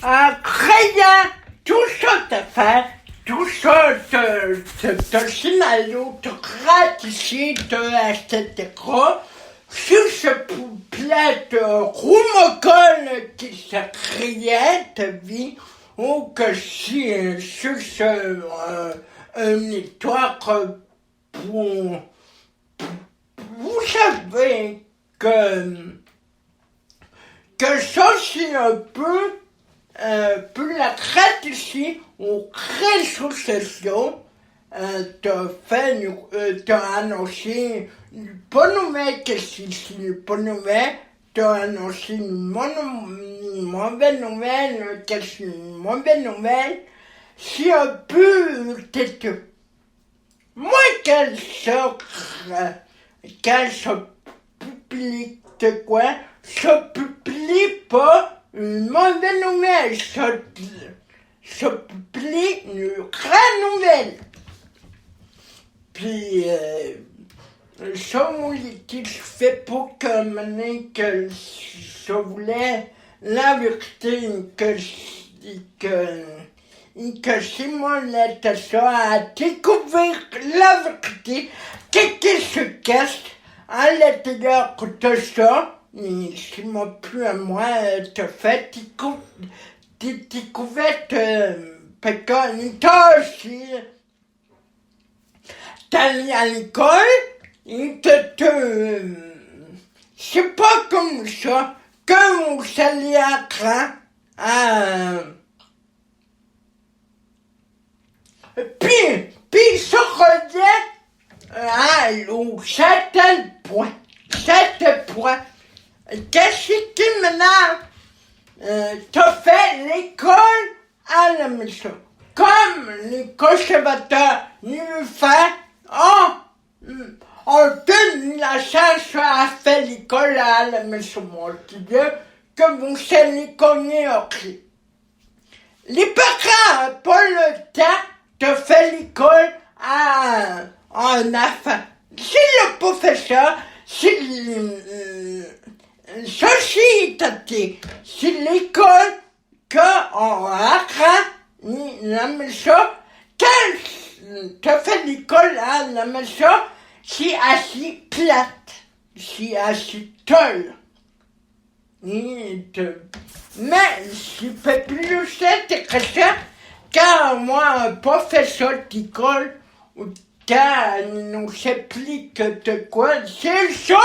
Rien, tout ça te fait, tout ça te scénario, te gratifie, etc. Si ce plaît te roumoconne qui se criait, te vit, ou que si sur une histoire pour vous savez que ça c'est un peu la traite ici aux réseaux sociaux t'as annoncé une bonne nouvelle que c'est une bonne nouvelle, t'as annoncé une mauvaise nouvelle que c'est une mauvaise nouvelle. C'est un peu peut-être moi qu'elle se publie de quoi, se publie pas une mauvaise nouvelle, se publie une vraie nouvelle. Puis, ça, moi, je fais pour que je voulais la vérité, que si mon lettre ça a découvert la vérité, qu'est-ce se cache à l'intérieur de ça, et si mon plus à moi te fait découverte, parce que aussi, t'allais à l'école, et c'est pas comme ça, que vous allez apprendre à, puis ça revient à certains points. Qu'est-ce qui maintenant t'as fait l'école à la maison? Comme les conservateurs nous font, on donne la chance à faire l'école à la maison. Moi, je dis que vous allez connaître aussi. Les parents n'ont pas le temps de faire l'école à un enfant. Si le professeur, si société, si l'école qu'on apprend la maison, quand tu fais l'école à la maison, c'est assez plate, c'est assez toll. Mais je fais plus intéressant quand moi, un professeur d'école, quand il nous explique de quoi, c'est ça,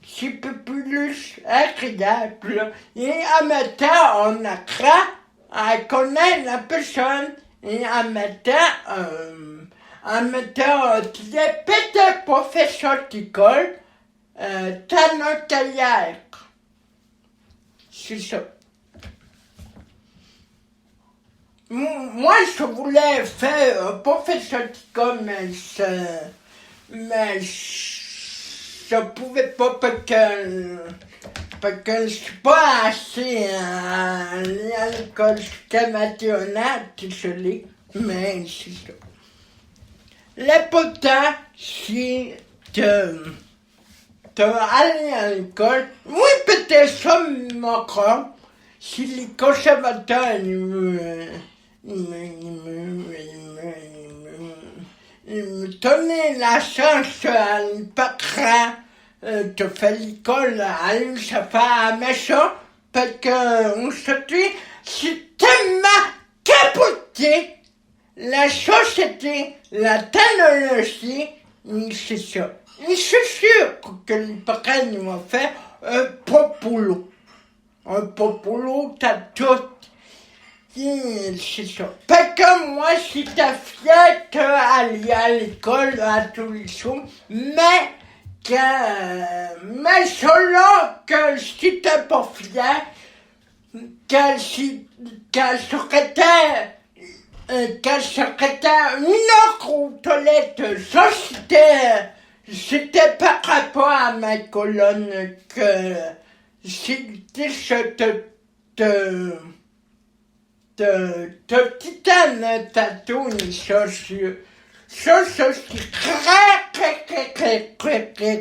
c'est peu plus agréable. Et en même temps, on apprend à connaître la personne, et en même temps, tu es peut-être professeur d'école, t'as notre carrière. C'est ça. Moi, je voulais faire un professeur d'école, mais je pouvais pas parce que je suis pas assez allé à l'école jusqu'à maternelle, désolé, mais c'est ça. L'important, c'est d'aller à l'école. Oui, peut-être ça m'accorde. Si les conservateurs me donnaient la chance à les parents de faire l'école, aller se faire à la maison, parce qu'on se dit, c'est tellement capoté, la société, la technologie, c'est ça. Et c'est sûr que les parents vont faire un bon boulot. Un bon boulot, t'as tout. C'est ça. Pas comme moi, si t'es fier d'aller à l'école à tous les jours, mais selon que si t'es pas fier, que secrétaire, une autre toilette, ça c'était par rapport à ma colonne que c'était titane tatou, ça c'est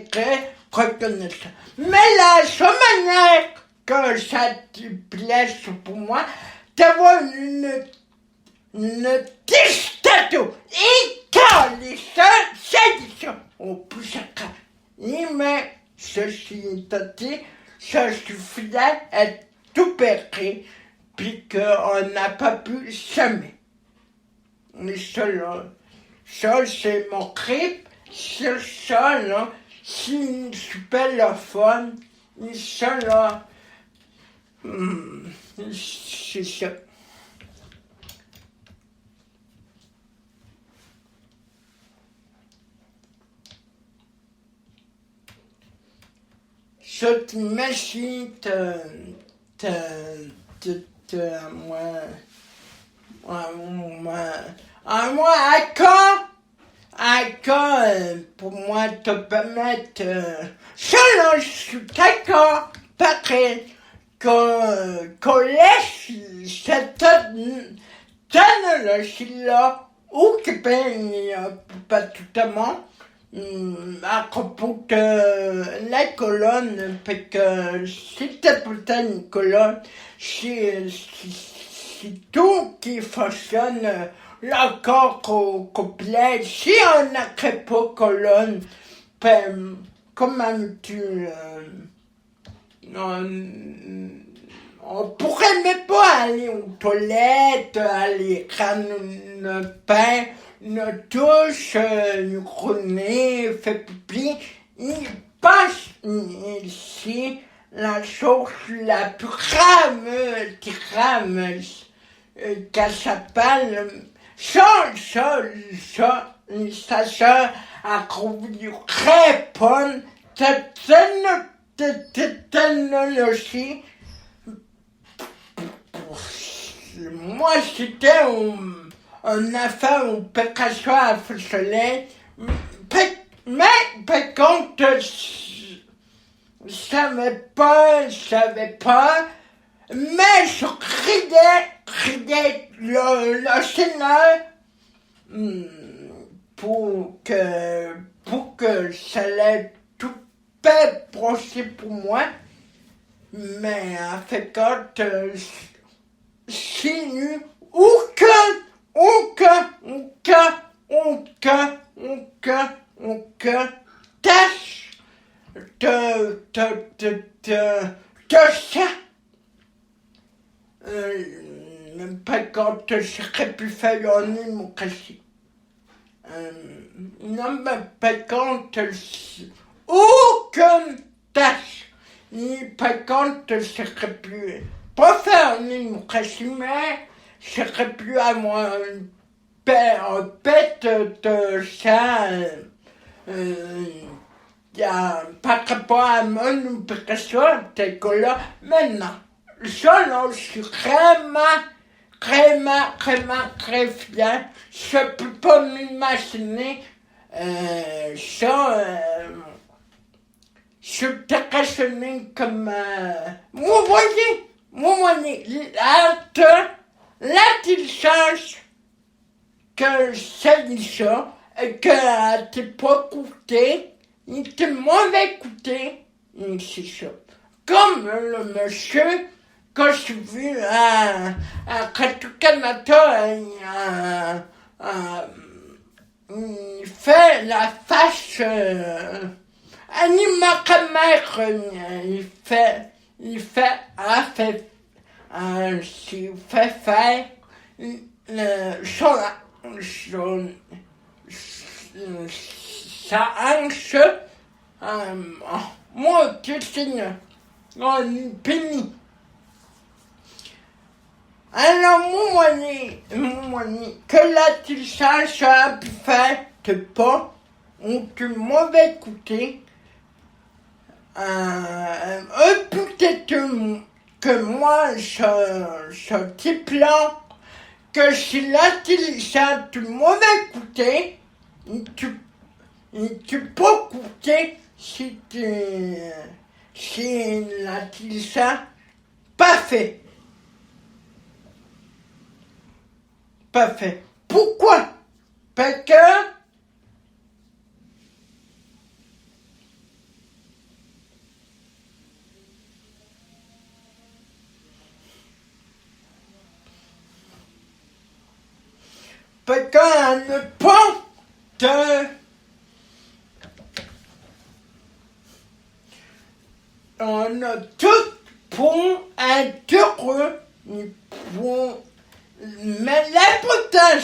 très reconnaissant. Mais la seule manière que ça te plaise pour moi, d'avoir une testato Italia sedition au Pusaka. Mais ceci étant dit, ça suffisait à tout perdre, puis qu'on n'a pas pu jamais. Mais ça c'est mon clip, c'est ça là, c'est super le fun, et ça là, c'est ça. Je t'imagine moi, à quand, pour moi, te permettre, ça là, je suis d'accord, pareil, qu'on laisse cette technologie-là au Québec, pas totalement, à propos de la colonne, parce que c'était peut-être une colonne, c'est tout qui fonctionne encore au complet. Si on n'aurait pas colonne, ben, comment on pourrait même pas aller aux toilettes, aller prendre un pain, une douche, une journée, faire pipi. Il passe ici la chose la plus grave, qu'elle s'appelle, ça sert à trouver très bonne technologie. Moi, c'était un affaire où Picasso a fait soleil. Mais, par contre, je savais pas. Mais je criais le Seigneur pour que ça allait tout fait possible pour moi. Mais en fait, quand c'est nu, aucun tâche de ça. Par contre, j'aurais pu faire un démocratie. Non, mais par contre, aucune tâche. Par contre, j'aurais pu pas faire une démocratie, mais j'aurais pu avoir un pet de ça. Par rapport à mon impression, tel que là, maintenant, ça, là, je suis vraiment très fier. Je peux pas m'imaginer ça. Je suis très gêné comme... Vous voyez, l'intelligence que c'est ça, que t'es pas écouté, il était mauvais écouté, c'est ça. Comme le monsieur que j'ai vu à Radio-Canada, il fait la face animateur, il fait faire sa hanche, moi, Christine, une pénis. Alors, mon que l'intelligence a pu faire de pas, ou de mauvais écouter, peut-être que moi, ce type-là, que si l'intelligence de mauvais écouter, tu peux écouter si l'intelligence pas fait. Pourquoi? Parce que parce qu'on ne pas de... On a tout pour être heureux, mais l'important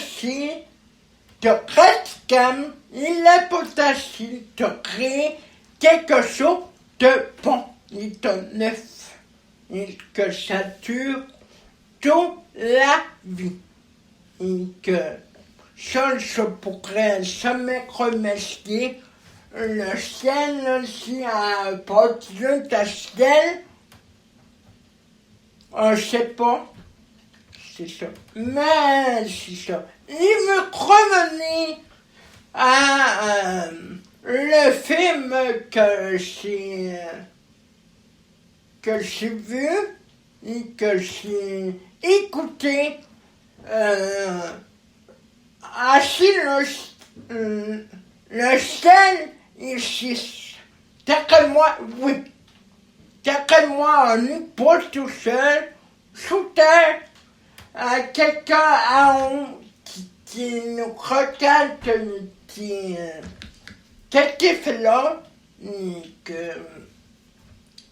de rester et l'important de créer quelque chose de bon et de neuf, et que ça dure toute la vie, et que seul je pourrais jamais remercier le ciel aussi à partir du ciel. Je sais pas, c'est ça. Mais c'est ça. Il me revenait à le film que j'ai vu et que j'ai écouté. Le ciel ici. D'après moi, oui. D'après moi, on n'est pas tout seul, sous terre, quelqu'un qui nous regarde, qui fait là, que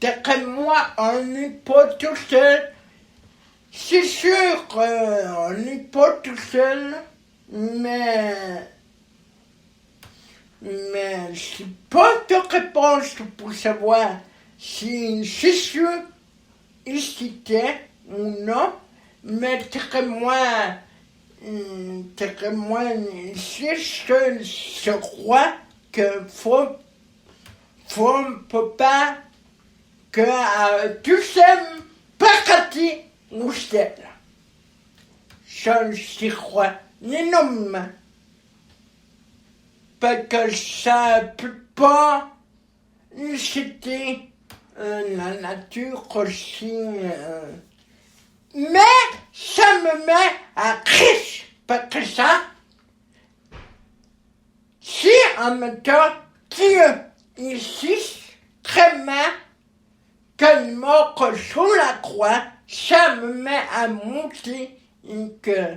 d'après moi, on n'est pas tout seul. C'est sûr qu'on n'est pas tout seul, mais c'est pas de réponse pour savoir si c'est sûr ici ou non, mais très moins, c'est seul, je crois que faut pas que tout ça parti au ciel. Je crois énormément. Parce que ça peut pas, c'était la nature aussi. Mais ça me met à crise, parce que ça, si en même temps, Dieu ici, très mal, qu'elle mort sur la croix, ça me met à monter, et que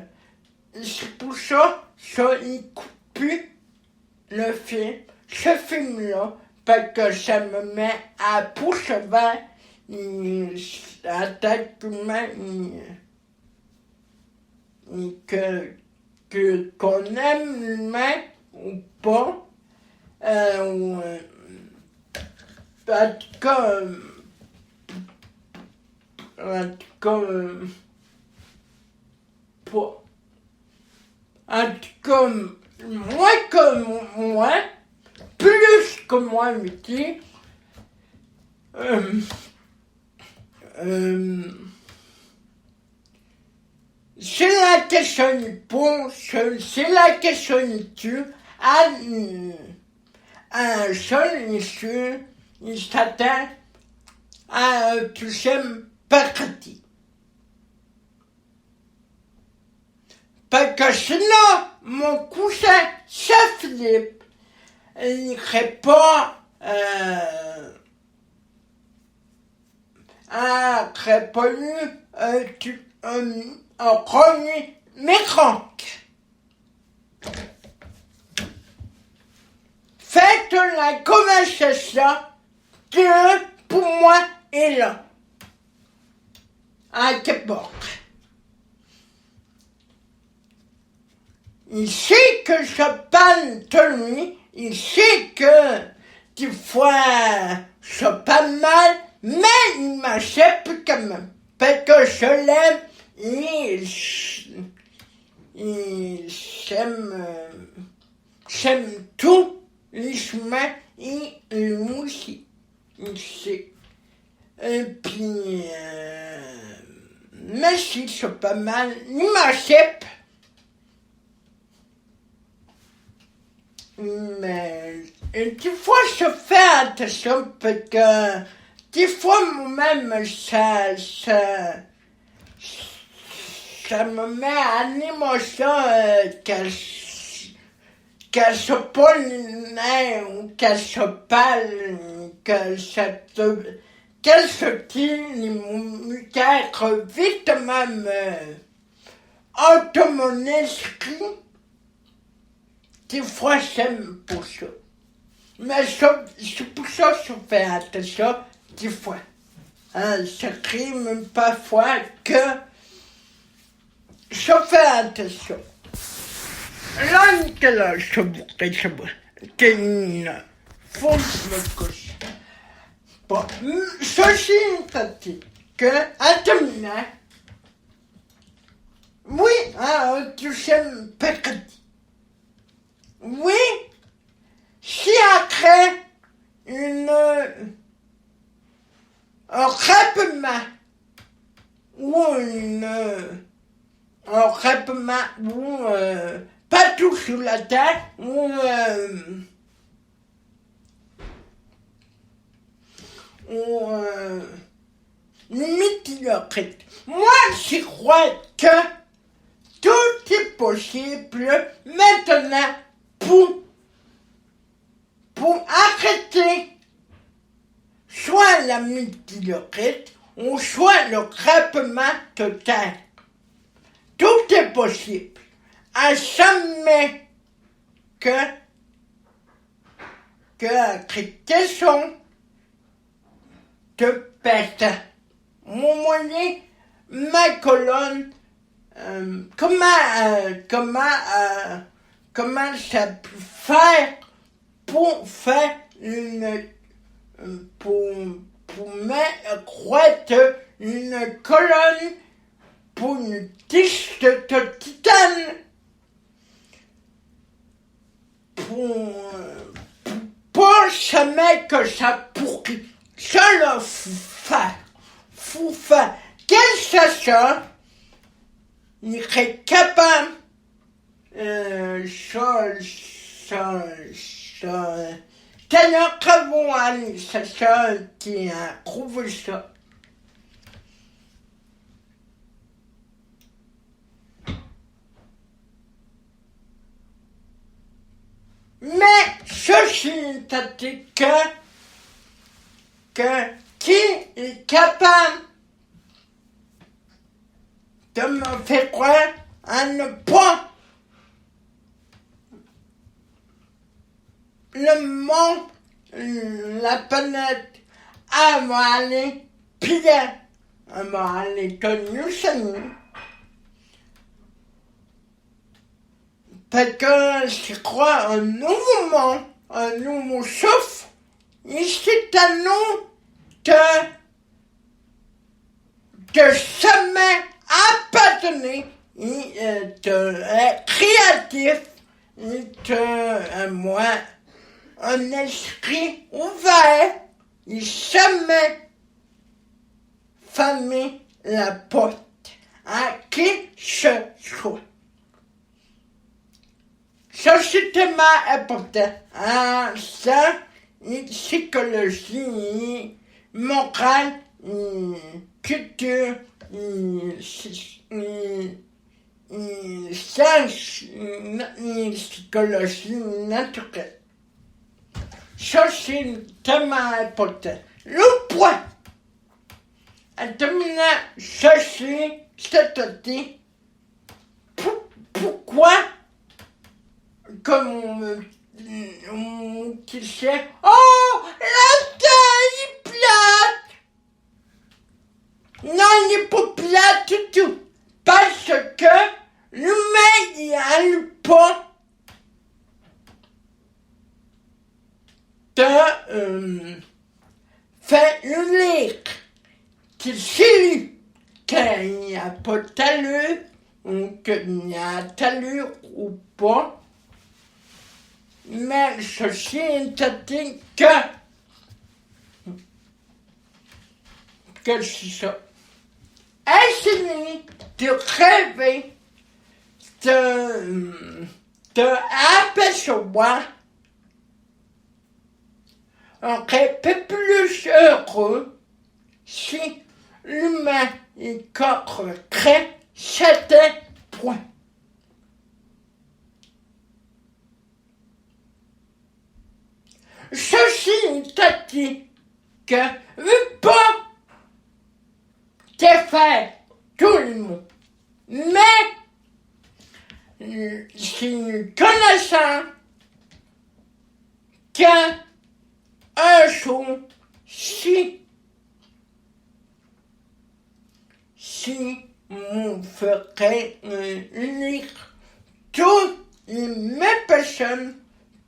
c'est pour ça, il coupe plus ce film-là, parce que ça me met à poursuivre la tête humaine, qu'on aime l'humain ou pas, parce que, moins que moi, plus que moi, me dit, c'est la question du pont, c'est la question du tu, un seul issue, il s'attend à un deuxième parti. Parce que sinon, mon cousin, ça Philippe, il n'aurait pas eu un premier miracle. Faites la conversation que pour moi est là. À Québec. Il sait que je parle de lui, il sait que des fois je parle mal, mais il m'accepte quand même. Parce que je l'aime et j'aime tous les chemins et lui aussi. Il sait. Et puis, mais si je pas mal, il m'accepte. Mais des fois, je fais attention parce que des fois, moi-même, ça me met en émotion qu'elle se pose le nez ou qu'elle se parle, qu'elle se dit, qu'elle vite même entre mon esprit. des fois j'aime pour ça. Mais c'est pour ça que je fais attention, des fois. Ça rime parfois que je fais attention. Là, je faut que je me couche. Bon, ceci étant dit que, à terminer, oui, deuxième mercredi. Oui, si après un règlement ou un règlement ou pas tout sur la tête ou limite le rythme. Moi, je crois que tout est possible maintenant pour arrêter soit la multilorite ou soit le crêpement total. Tout est possible. À jamais que question de peste. Mon moyen, ma colonne, comment ça peut faire pour faire pour mettre une colonne pour une tige de titane pour jamais que ça pourrit. Ça le faut faire. Quel chercheur serait capable quel travaux aller chercheur qui a trouvé ça. Mais ceci est que qui est capable de me faire croire à ne pas le monde, la planète, elle va aller piller, elle va aller tenir sa nuit. Parce que je crois un nouveau monde, un nouveau souffle, et c'est à nous de jamais appartenir et de être créatif et de moi un esprit ouvert et jamais fermer la porte à qui ce soit. Ça, c'est tellement important. Ça, psychologie, morale, culture, science, psychologie naturelle. Ça, c'est tellement important. Le point. En terminant ceci, c'est-à-dire, pourquoi, comme on disait, oh, la Terre est plate. Non, il n'est pas plate du tout. Parce que l'humain, il n'a pas de faire une lettre qui s'illustre qu'il n'y a pas d'allure ou qu'il y a d'allure ou pas. Mais ceci est-il que c'est ça. Essayez de rêver, de apercevoir un rêve plus heureux si l'humain est concret certains points. Ceci est dit que veut pas défaire tout le monde, mais c'est une connaissance qu'un jour, si vous ferez lire toutes les mêmes personnes,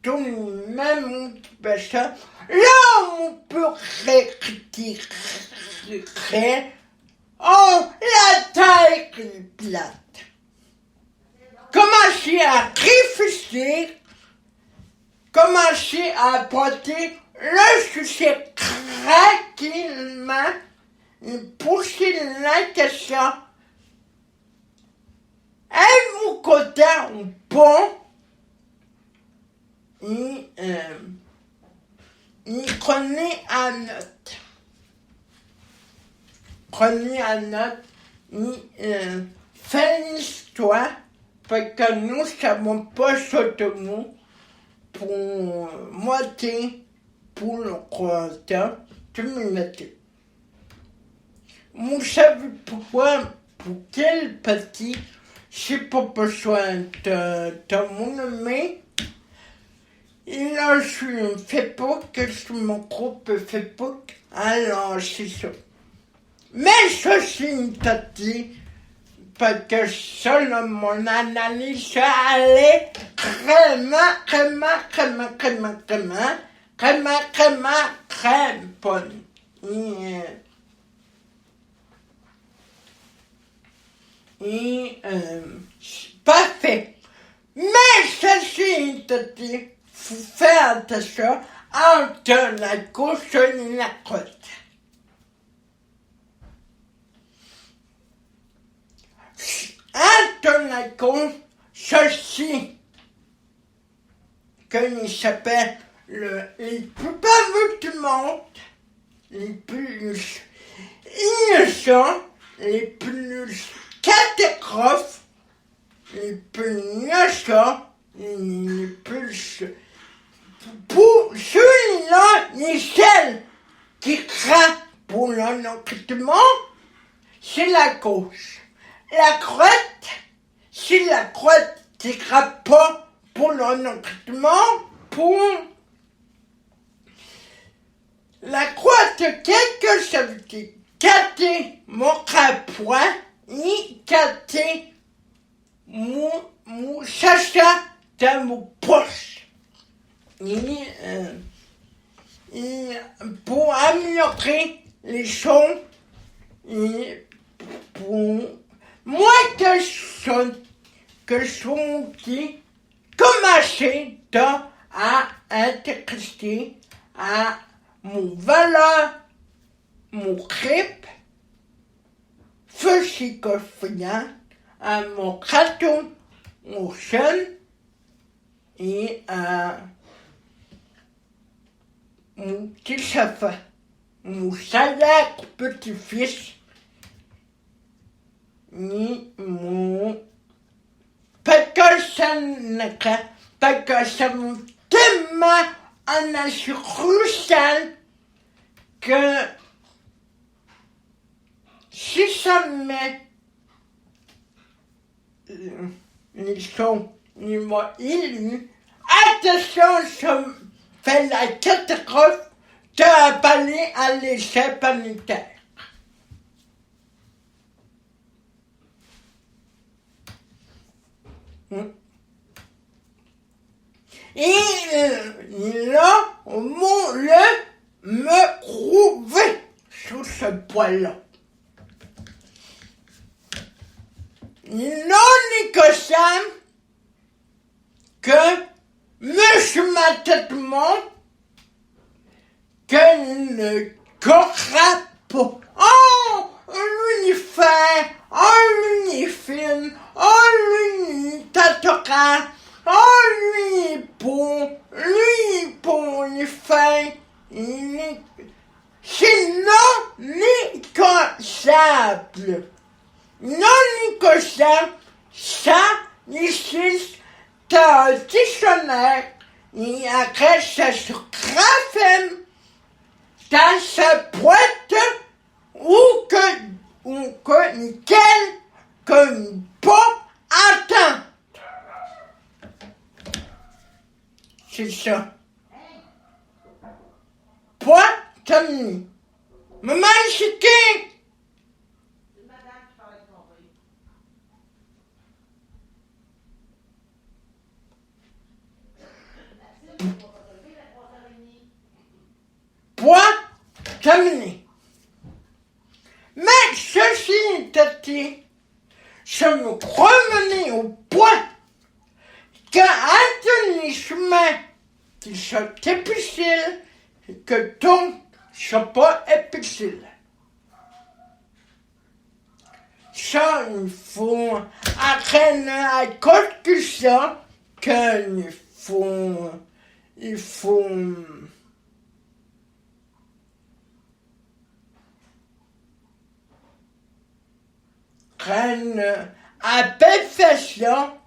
toutes les mêmes personnes, là on peut rectifier. Oh, la terre est plate. Commencez à réfléchir, commencez à porter le sujet tranquillement et poser la question. Êtes-vous content ou pas? Et prenez à note. Prenez à note et faites l'histoire parce que nous ne savons pas sur nous pour moitié pour le temps de l'humanité. Vous savez pourquoi, pour quel petit, j'ai pas besoin de mon ami. Il a sur Facebook, sur mon groupe Facebook, alors c'est ça. Mais ceci étant dit, parce que selon mon analyse, elle est très bonne. Parfait. Mais ceci étant dit, faut faire attention entre la gauche et la droite. Entre la gauche, ceci, qu'il s'appelle les plus baveux du monde, les plus innocents, les plus catastrophes, les plus innocents, les plus... Pour celui-là, les seuls qui craignent pour l'encritement, c'est la gauche. La droite, si la droite ne craint pas pour l'encritement, pour la droite, quelque chose dit, gâter mon point, ni gâter mon chacha dans mon poche. Pour améliorer les choses, et pour moi que je suis qui commencer à intégrer à mon valeur, mon crêpe, physique à mon carton, mon jeune et à mon petit chafin, mon salaire petit-fils, ni mon... Parce que ça me tellement en crucial que si ça me met les sons, ils m'ont élu, attention, ça me fait la catastrophe de parler à l'échelle planétaire. Et là, me trouver sous ce poil-là. Non négociable que monsieur ma tête monte que ne corra pas. Oh, l'univers, oh, l'unifine, oh, l'unitatoral, oh, l'unifin, c'est non négociable. Non négociable, ça nécessite un dictionnaire et après ça se graphe dans sa boîte ou que nickel que pas atteint. C'est ça. Tommy. Maman, c'est qui? Point terminé. Mais ceci étant dit, je me remenais au point qu'Anthony Chemin qui sont difficiles que donc sont pas difficiles. Ça, il faut apprendre à cause de ça qu'il faut prendre à perfection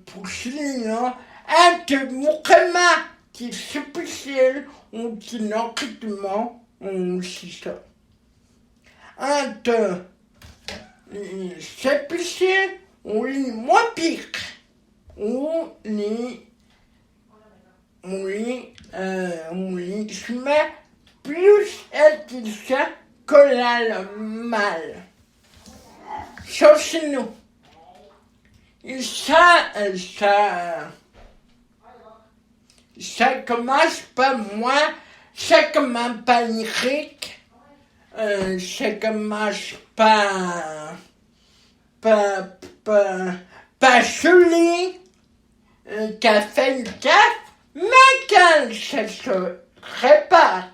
pour sinon être mouvement qui est difficile ou qui n'a rythme ou c'est ça. Entre c'est difficile ou les moins pire ou les chemins plus intelligents que la mal. Ça c'est nous. Et ça commence par moi, ça commence par Eric, ça commence par Julie, qui a fait une gaffe, mais quand ça se répare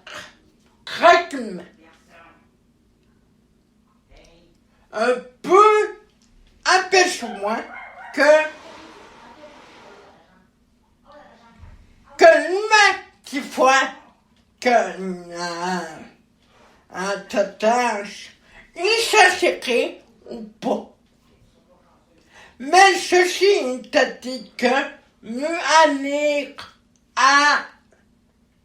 correctement, un peu empêche-moi que l'humain qui voit un tatouage, il s'assèquerait ou pas. Mais ceci est dit que mieux aller à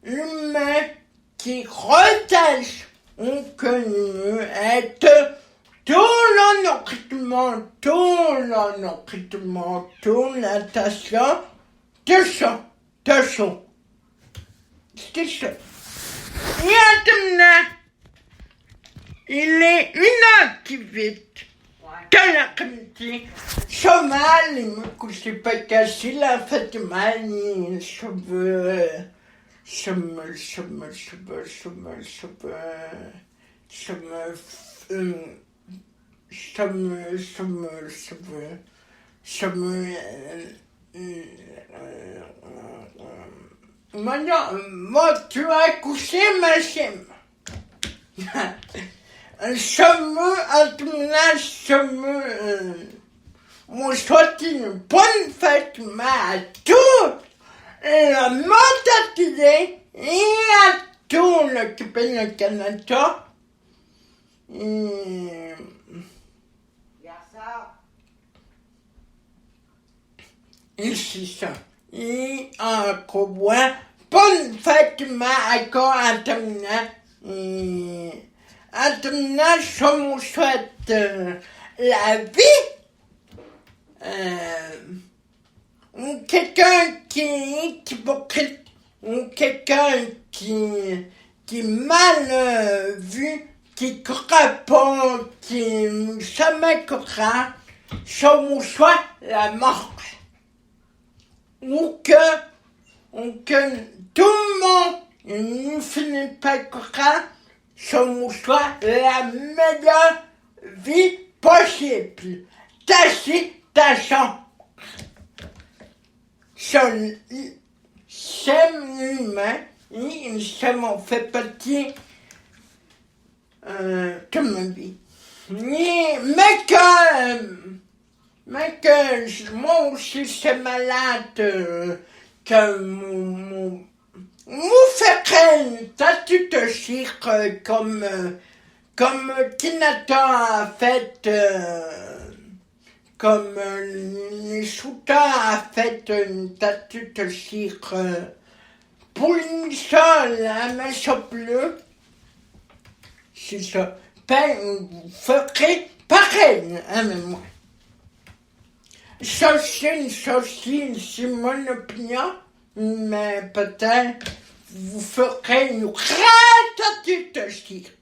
l'humain qui retâche ou que mieux être tout l'enrichissement, toute l'attention de ça. C'est ça. Et maintenant, il est 1h18 dans l'après-midi. Ça mal, il me couche pas cassé, la fait mal, je maintenant, moi, tu as couché ma chème. Moi, souhaite une bonne fête à toute la mentalité et à tout le Québec, le Canada. Et c'est ça. Et encore moins, bonne fête à encore en terminant. En terminant, je me souhaite la vie. Ou quelqu'un qui est hypocrite, ou quelqu'un qui est mal vu, qui croit pas, qui jamais croit, ça me souhaite la mort. Ou que tout le monde ne finit pas croire, ça me souhaite la meilleure vie possible. Tâchons. C'est l'humain, et ça m'en fait partie de ma vie. Mais que moi aussi c'est malade, que mon fait craindre, t'as tout de suite comme Tinata a fait, comme les shooters a fait une tattoo de cire pour une seule, un maison bleu. C'est ça. Ben, vous ferez pareil, hein, mais moi. Ça, c'est mon opinion, mais peut-être vous ferez une gratuite cirque.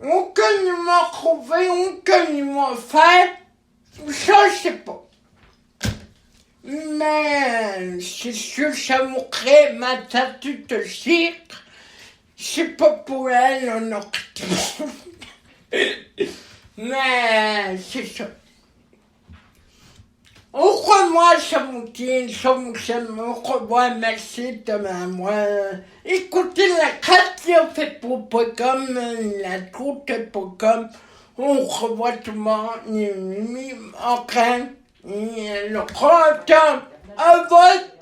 Aucunement trouvé, aucunement fait, ça je sais pas. Mais c'est sûr, ça montrait ma statue de cirque. C'est pas pour elle en octobre. Mais c'est ça. Au revoir, Samoutine, au revoir, merci de m'avoir écouté la radio fait.com, la troute.com. Au revoir tout le monde, enfin, le retour à votre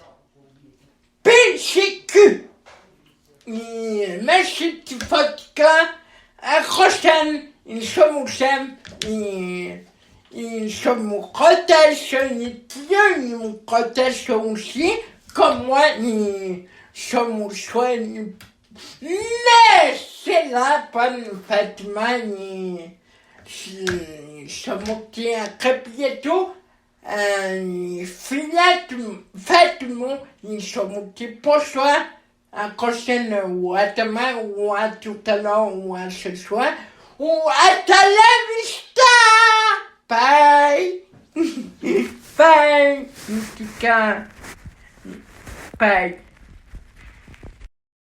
PCQ. Merci, Tifotka, à la prochaine, ils sont rotation, ils rotation aussi, comme moi, ils sont soins. Mais c'est là, pas une Fatima, ils sont montés à Crépieto, Fatima, ils sont montés pour soi, à prochaine, ou à demain, ou à tout à l'heure, ou à ce soir, ou à la vista! Bye! Bye! En tout cas, bye!